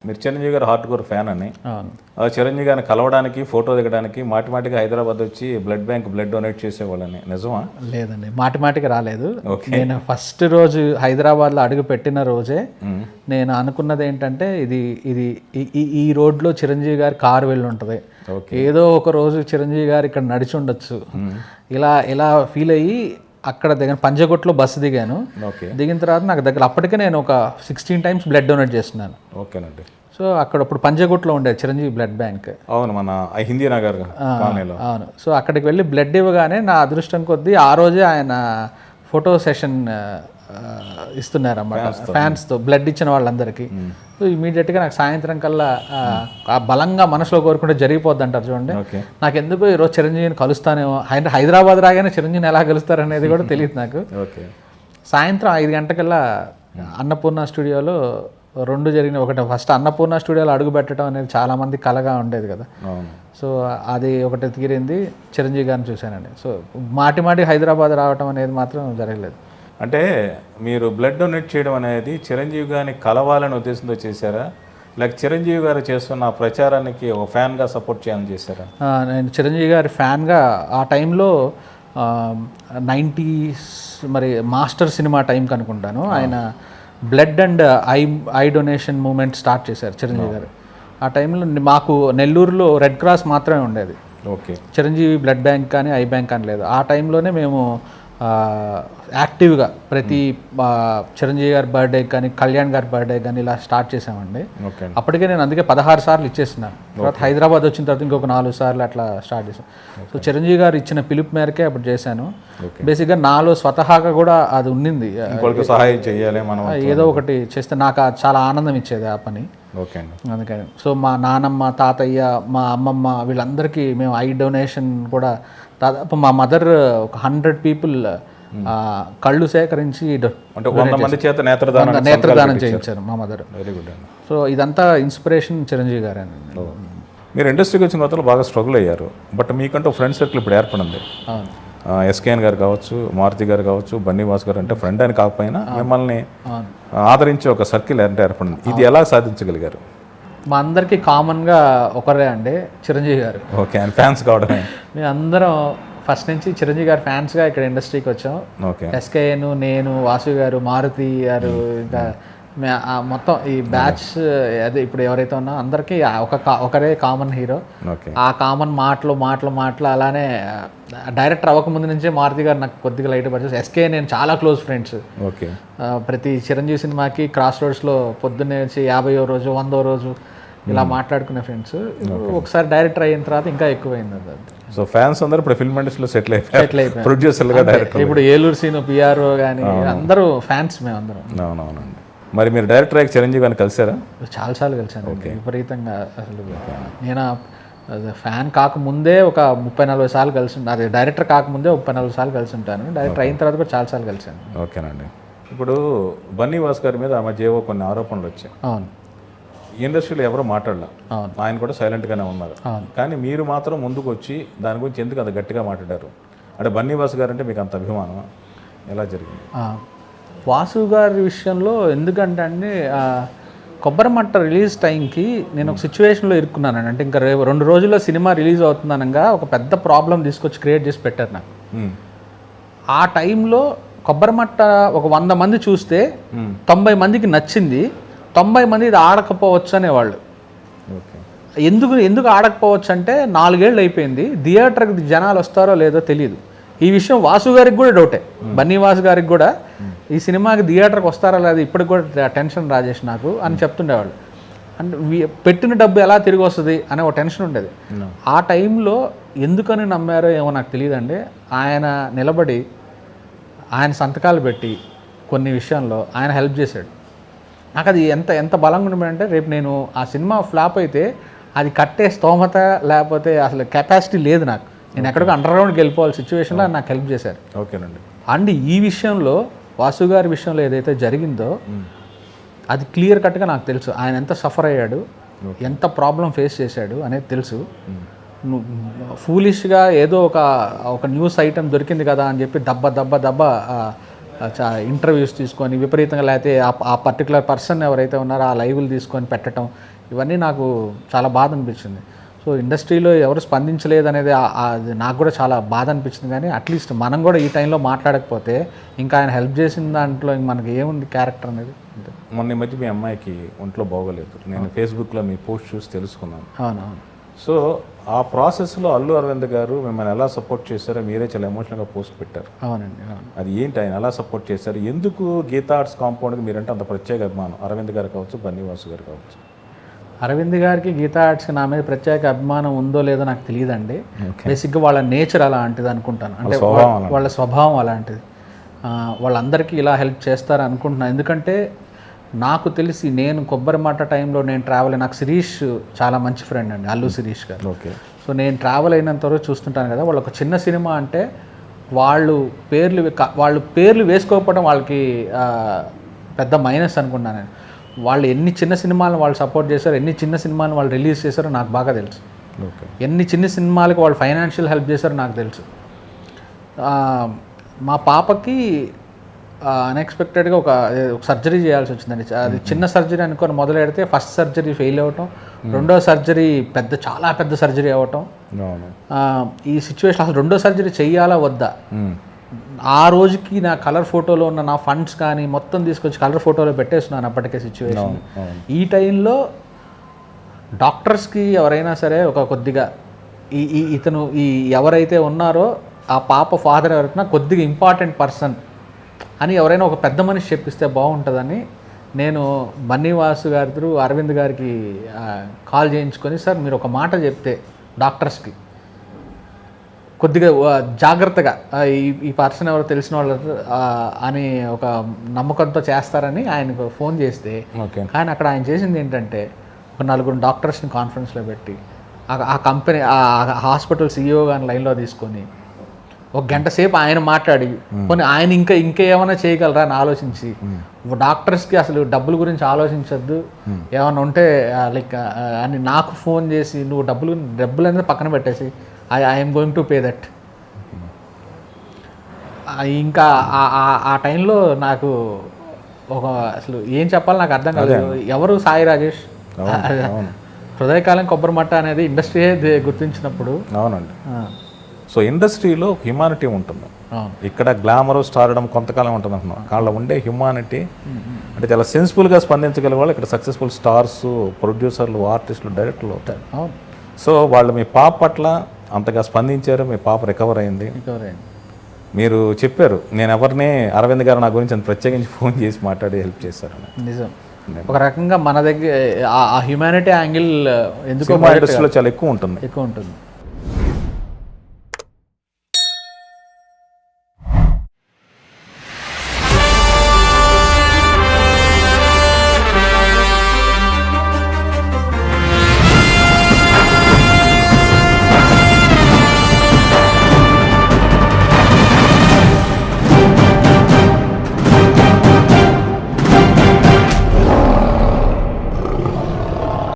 మీరు చిరంజీవి గారు hard core fan అని. అవును. చిరంజీవి గారిని కలవడానికి, ఫోటో దిగడానికి మాటిమాటిగా హైదరాబాద్ వచ్చి బ్లడ్ డొనేట్ చేసేవాళ్ళని, నిజమా? లేదండి, మాటిమాటికి రాలేదు. నేను ఫస్ట్ రోజు హైదరాబాద్లో అడుగు పెట్టిన రోజే నేను అనుకున్నది ఏంటంటే ఇది ఇది ఈ రోడ్లో చిరంజీవి గారి కారు వెళ్ళి ఉంటుంది, ఏదో ఒక రోజు చిరంజీవి గారు ఇక్కడ నడిచి ఉండొచ్చు, ఇలా ఫీల్ అయ్యి అక్కడ దగ్గర పంజగుట్లో బస్సు దిగాను. దిగిన తర్వాత నాకు దగ్గర అప్పటికే నేను ఒక 16 times బ్లడ్ డొనేట్ చేస్తున్నాను. ఓకేనండి. సో అక్కడ ఇప్పుడు పంజగుట్లో ఉండేది చిరంజీవి బ్లడ్ బ్యాంక్. అవును, మన హిందీ నగర్. అవును. సో అక్కడికి వెళ్ళి బ్లడ్ ఇవ్వగానే నా అదృష్టం కొద్దీ ఆ రోజే ఆయన ఫోటో సెషన్ ఇస్తున్నారు అన్నమాట ఫ్యాన్స్తో, బ్లడ్ ఇచ్చిన వాళ్ళందరికీ. సో ఇమీడియట్గా నాకు సాయంత్రం కల్లా ఆ బలంగా మనసులో కోరుకుంటే జరిగిపోద్ది అంటారు చూడండి. నాకు ఎందుకు ఈరోజు చిరంజీవిని కలుస్తానేమో, హైదరాబాద్ రాగానే చిరంజీవిని ఎలా కలుస్తారనేది కూడా తెలియదు నాకు. సాయంత్రం 5 గంటకల్లా అన్నపూర్ణ స్టూడియోలో 2 జరిగినాయి. ఒకటి ఫస్ట్ అన్నపూర్ణ స్టూడియోలో అడుగు పెట్టడం అనేది చాలామంది కలగా ఉండేది కదా. సో అది ఒకటి తీరింది, చిరంజీవి గారిని చూశానండి. సో మాటి హైదరాబాద్ రావడం అనేది మాత్రం జరగలేదు. అంటే మీరు బ్లడ్ డొనేట్ చేయడం అనేది చిరంజీవి గారిని కలవాలని ఉద్దేశంతో చేశారా, లేక చిరంజీవి గారు చేస్తున్న ప్రచారానికి ఒక ఫ్యాన్గా సపోర్ట్ చేయాలని చేశారా? నేను చిరంజీవి గారి ఫ్యాన్గా ఆ టైంలో 90s మరి మాస్టర్ సినిమా టైంకి అనుకుంటాను, ఆయన blood and eye donation movement start చేశారు చిరంజీవి గారు. ఆ టైంలో మాకు నెల్లూరులో రెడ్ క్రాస్ మాత్రమే ఉండేది. చిరంజీవి బ్లడ్ బ్యాంక్ కానీ ఐ బ్యాంక్ కానీ లేదు. ఆ టైంలోనే మేము యాక్టివ్గా ప్రతి చిరంజీవి గారి బర్త్డే కానీ కళ్యాణ్ గారి బర్త్డే కానీ ఇలా స్టార్ట్ చేసామండి. అప్పటికే నేను అందుకే 16 సార్లు ఇచ్చేస్తున్నాను. తర్వాత హైదరాబాద్ వచ్చిన తర్వాత ఇంకొక 4 సార్లు అట్లా స్టార్ట్ చేశాను. సో చిరంజీవి గారు ఇచ్చిన పిలుపు మేరకే అప్పుడు చేశాను. బేసిక్గా నాలో స్వతహాగా కూడా అది ఉన్నింది, సహాయం చేయాలి మనం, ఏదో ఒకటి చేస్తే నాకు చాలా ఆనందం ఇచ్చేది ఆ పని. అందుకని సో మా నానమ్మ, తాతయ్య, మా అమ్మమ్మ వీళ్ళందరికీ మేము ఐ డొనేషన్ కూడా దాదాపు మా మదర్ ఒక 100 people కళ్ళు సేకరించి నేత్రదానం చేయించారు మా మదర్. సో ఇదంతా ఇన్స్పిరేషన్ చిరంజీవి గారే. మీరు ఇండస్ట్రీకి వచ్చిన తర్వాత బాగా స్ట్రగుల్ అయ్యారు, బట్ మీకంటూ ఫ్రెండ్ సర్కిల్ ఇప్పుడు ఏర్పడింది. ఎస్కేఎన్ గారు కావచ్చు, మారుతి గారు కావచ్చు, బన్నీవాస్ గారు, అంటే ఫ్రెండ్ అని కాకపోయినా మిమ్మల్ని ఆదరించే ఒక సర్కిల్ అంటే ఏర్పడింది. ఇది ఎలా సాధించగలిగారు? మా అందరికీ కామన్గా ఒకరే అండి, చిరంజీవి గారు. ఓకే, ఫ్యాన్స్ కావడమే. మేము అందరం ఫస్ట్ నుంచి చిరంజీవి గారు ఫ్యాన్స్గా ఇక్కడ ఇండస్ట్రీకి వచ్చాం. ఎస్కేఎన్, నేను, వాసు గారు, మారుతి గారు, ఇంకా మొత్తం ఈ బ్యాచ్ అదే ఇప్పుడు ఎవరైతే ఉన్నా అందరికీ ఒకరే కామన్ హీరో. ఆ కామన్ మాటలు అలానే డైరెక్టర్ అవ్వకముందు నుంచే మారుతి గారు నాకు కొద్దిగా లైట్ పరిచయం. ఎస్కే నేను చాలా క్లోజ్ ఫ్రెండ్స్. ప్రతి చిరంజీవి సినిమాకి క్రాస్ రోడ్స్లో పొద్దున్నే వచ్చి 50వ రోజు 100వ రోజు ఇలా మాట్లాడుకునే ఫ్రెండ్స్. ఒకసారి డైరెక్టర్ అయిన తర్వాత ఇంకా ఎక్కువైంది అది. సో ఫ్యాన్స్ అందరూ ఇప్పుడు ఫిల్మ్ ఇండస్ట్రీలో సెటిల్ అయిపోయారు, ప్రొడ్యూసర్లుగా, డైరెక్టర్. ఇప్పుడు ఏలూరు సీను, పిఆర్ఓ కానీ అందరూ ఫ్యాన్స్ మేము అందరం. అవునవునండి. మరి మీరు డైరెక్టర్ అయ్యి చిరంజీవి గారిని కలిసారా? చాలాసార్లు కలిసాను, విపరీతంగా. అసలు నేను ఫ్యాన్ కాకముందే ఒక 30-40 సార్లు కలిసి, అది డైరెక్టర్ కాకముందే 30-40 సార్లు కలిసి ఉంటాను. డైరెక్టర్ అయిన తర్వాత కూడా చాలాసార్లు కలిసాను. ఓకేనండి. ఇప్పుడు బన్నీవాస్ గారి మీద ఆ మధ్య ఏవో కొన్ని ఆరోపణలు వచ్చాయి. అవును. ఇండస్ట్రీలో ఎవరో మాట్లాడలే, ఆయన కూడా సైలెంట్గానే ఉన్నారు. కానీ మీరు మాత్రం ముందుకు వచ్చి దాని గురించి ఎందుకు అంత గట్టిగా మాట్లాడారు? అంటే బన్నీవాస్ గారు అంటే మీకు అంత అభిమానం, ఎలా జరిగింది? వాసు గారి విషయంలో ఎందుకంటే అండి, కొబ్బరిమట్ట రిలీజ్ టైంకి నేను ఒక సిచ్యువేషన్లో ఇరుక్కున్నానండి. అంటే ఇంకా 2 రోజుల్లో సినిమా రిలీజ్ అవుతుందనగా ఒక పెద్ద ప్రాబ్లం తీసుకొచ్చి క్రియేట్ చేసి పెట్టారు నాకు. ఆ టైంలో కొబ్బరిమట్ట ఒక 100 మంది చూస్తే 90 మందికి నచ్చింది, 90 మంది ఇది ఆడకపోవచ్చు అనేవాళ్ళు. ఎందుకు ఆడకపోవచ్చు అంటే 4 ఏళ్ళు అయిపోయింది, థియేటర్కి జనాలు వస్తారో లేదో తెలియదు. ఈ విషయం వాసు గారికి కూడా డౌటే, బన్నీవాస్ గారికి కూడా ఈ సినిమాకి థియేటర్కి వస్తారా లేదా ఇప్పటికి కూడా టెన్షన్ రాజేష్ నాకు అని చెప్తుండేవాళ్ళు. అంటే పెట్టిన డబ్బు ఎలా తిరిగి వస్తుంది అనే ఒక టెన్షన్ ఉండేది. ఆ టైంలో ఎందుకని నమ్మారో ఏమో నాకు తెలియదండి, ఆయన నిలబడి ఆయన సంతకాలు పెట్టి కొన్ని విషయంలో ఆయన హెల్ప్ చేశాడు. నాకు అది ఎంత బలంగా ఉండమంటే, రేపు నేను ఆ సినిమా ఫ్లాప్ అయితే అది కట్టే స్తోమత లేకపోతే అసలు కెపాసిటీ లేదు నాకు, నేను ఎక్కడికో అండర్గ్రౌండ్కి వెళ్ళిపోవాలి సిచ్యువేషన్లో నాకు హెల్ప్ చేశారు. ఓకేనండి. అండ్ ఈ విషయంలో వాసు గారి విషయంలో ఏదైతే జరిగిందో అది క్లియర్ కట్గా నాకు తెలుసు. ఆయన ఎంత సఫర్ అయ్యాడు, ఎంత ప్రాబ్లం ఫేస్ చేశాడు అనేది తెలుసు. ఫూలిష్గా ఏదో ఒక న్యూస్ ఐటమ్ దొరికింది కదా అని చెప్పి దబ్బ ఇంటర్వ్యూస్ తీసుకొని విపరీతంగా, లేకపోతే ఆ పర్టికులర్ పర్సన్ ఎవరైతే ఉన్నారో ఆ లైవ్లు తీసుకొని పెట్టడం, ఇవన్నీ నాకు చాలా బాధ అనిపించింది. సో ఇండస్ట్రీలో ఎవరు స్పందించలేదు అనేది అది నాకు కూడా చాలా బాధ అనిపించింది. కానీ అట్లీస్ట్ మనం కూడా ఈ టైంలో మాట్లాడకపోతే ఇంకా ఆయన హెల్ప్ చేసిన దాంట్లో ఇంక మనకి ఏముంది క్యారెక్టర్ అనేది. అంతే. మొన్న ఈ మధ్య మీ అమ్మాయికి ఒంట్లో బాగోలేదు, నేను ఫేస్బుక్లో మీ పోస్ట్ చూసి తెలుసుకున్నాను. అవునవును. సో ఆ ప్రాసెస్లో అల్లు అరవింద్ గారు మిమ్మల్ని ఎలా సపోర్ట్ చేశారో మీరే చాలా ఎమోషనల్గా పోస్ట్ పెట్టారు. అవునండి. అవును. అది ఏంటి, ఆయన ఎలా సపోర్ట్ చేశారు, ఎందుకు గీతా ఆర్ట్స్ కాంపౌండ్కి మీరంటే అంత ప్రత్యేక అభిమానం? అరవింద్ గారు కావచ్చు, బన్నీవాసు గారు కావచ్చు. అరవింద్ గారికి గీతా ఆర్ట్స్కి నా మీద ప్రత్యేక అభిమానం ఉందో లేదో నాకు తెలియదండి. బేసిక్గా వాళ్ళ నేచర్ అలాంటిది అనుకుంటాను. అంటే వాళ్ళ స్వభావం అలాంటిది. వాళ్ళందరికీ ఇలా హెల్ప్ చేస్తారు అనుకుంటున్నాను. ఎందుకంటే నాకు తెలిసి నేను కొబ్బరి మాట టైంలో నేను ట్రావెల్ నాకు శిరీష్ చాలా మంచి ఫ్రెండ్ అండి, అల్లు శిరీష్ గారు. ఓకే. సో నేను ట్రావెల్ అయినంతవరకు చూస్తుంటాను కదా, వాళ్ళు ఒక చిన్న సినిమా అంటే వాళ్ళు పేర్లు వేసుకోకపోవడం వాళ్ళకి పెద్ద మైనస్ అనుకున్నాను నేను. వాళ్ళు ఎన్ని చిన్న సినిమాలను వాళ్ళు సపోర్ట్ చేశారో, ఎన్ని చిన్న సినిమాలను వాళ్ళు రిలీజ్ చేశారో నాకు బాగా తెలుసు. ఎన్ని చిన్న సినిమాలకు వాళ్ళు ఫైనాన్షియల్ హెల్ప్ చేశారో నాకు తెలుసు. మా పాపకి అన్ఎక్స్పెక్టెడ్గా ఒక సర్జరీ చేయాల్సి వచ్చిందండి. అది చిన్న సర్జరీ అనుకొని మొదలు పెడితే ఫస్ట్ సర్జరీ ఫెయిల్ అవ్వటం, రెండో సర్జరీ చాలా పెద్ద సర్జరీ అవ్వటం. ఈ సిచ్యువేషన్ అసలు రెండో సర్జరీ చెయ్యాలా వద్దా, ఆ రోజుకి నా కలర్ ఫోటోలో ఉన్న నా ఫండ్స్ కానీ మొత్తం తీసుకొచ్చి కలర్ ఫోటోలో పెట్టేస్తున్నాను అప్పటికే సిచ్యువేషన్. ఈ టైంలో డాక్టర్స్కి ఎవరైనా సరే ఒక కొద్దిగా ఇతను ఎవరైతే ఉన్నారో ఆ పాప ఫాదర్ ఎవరైనా కొద్దిగా ఇంపార్టెంట్ పర్సన్ అని ఎవరైనా ఒక పెద్ద మనిషి చెప్పిస్తే బాగుంటుందని నేను బన్నీవాసు గారి త్రూ అరవింద్ గారికి కాల్ చేయించుకొని, సార్ మీరు ఒక మాట చెప్తే డాక్టర్స్కి కొద్దిగా జాగ్రత్తగా ఈ పర్సన్ ఎవరో తెలిసిన వాళ్ళు అని ఒక నమ్మకంతో చేస్తారని ఆయనకు ఫోన్ చేస్తే, కానీ అక్కడ ఆయన చేసింది ఏంటంటే ఒక 4 డాక్టర్స్ని కాన్ఫరెన్స్లో పెట్టి ఆ కంపెనీ ఆ హాస్పిటల్ CEO గారిని లైన్లో తీసుకొని 1 గంట సేపు ఆయన మాట్లాడి, కొన్ని ఆయన ఇంకా ఏమైనా చేయగలరా అని ఆలోచించి, డాక్టర్స్కి అసలు డబ్బుల గురించి ఆలోచించద్దు, ఏమైనా ఉంటే లైక్ అని నాకు ఫోన్ చేసి, నువ్వు డబ్బులు అనేది పక్కన పెట్టేసి I'm going to pay that. ఇంకా ఆ టైంలో నాకు అసలు ఏం చెప్పాలి నాకు అర్థం కాదు. ఎవరు సాయి రాజేష్, హృదయకాలం కొబ్బరి మట్ట అనేది ఇండస్ట్రీయే గుర్తించినప్పుడు. అవునండి. సో ఇండస్ట్రీలో హ్యుమానిటీ ఉంటుంది. ఇక్కడ గ్లామర్ స్టార్డమ్ కొంతకాలం ఉంటుంది అంటున్నాం, వాళ్ళ ఉండే హ్యుమానిటీ అంటే చాలా సెన్సిబుల్గా స్పందించగలిగే వాళ్ళు ఇక్కడ సక్సెస్ఫుల్ స్టార్స్, ప్రొడ్యూసర్లు, ఆర్టిస్టులు, డైరెక్టర్లు అవుతారు. సో వాళ్ళు మీ పాప పట్ల అంతగా స్పందించారు, మీ పాప రికవర్ అయింది. మీరు చెప్పారు, నేను ఎవరిని అరవింద్ గారు నా గురించి అంత ప్రత్యేకించి ఫోన్ చేసి మాట్లాడి హెల్ప్ చేశారు. నిజం. ఒక రకంగా మన దగ్గర ఆ హ్యుమానిటీ యాంగిల్ ఎందుకో ఇండస్ట్రీలో చాలా ఎక్కువ ఉంటుంది.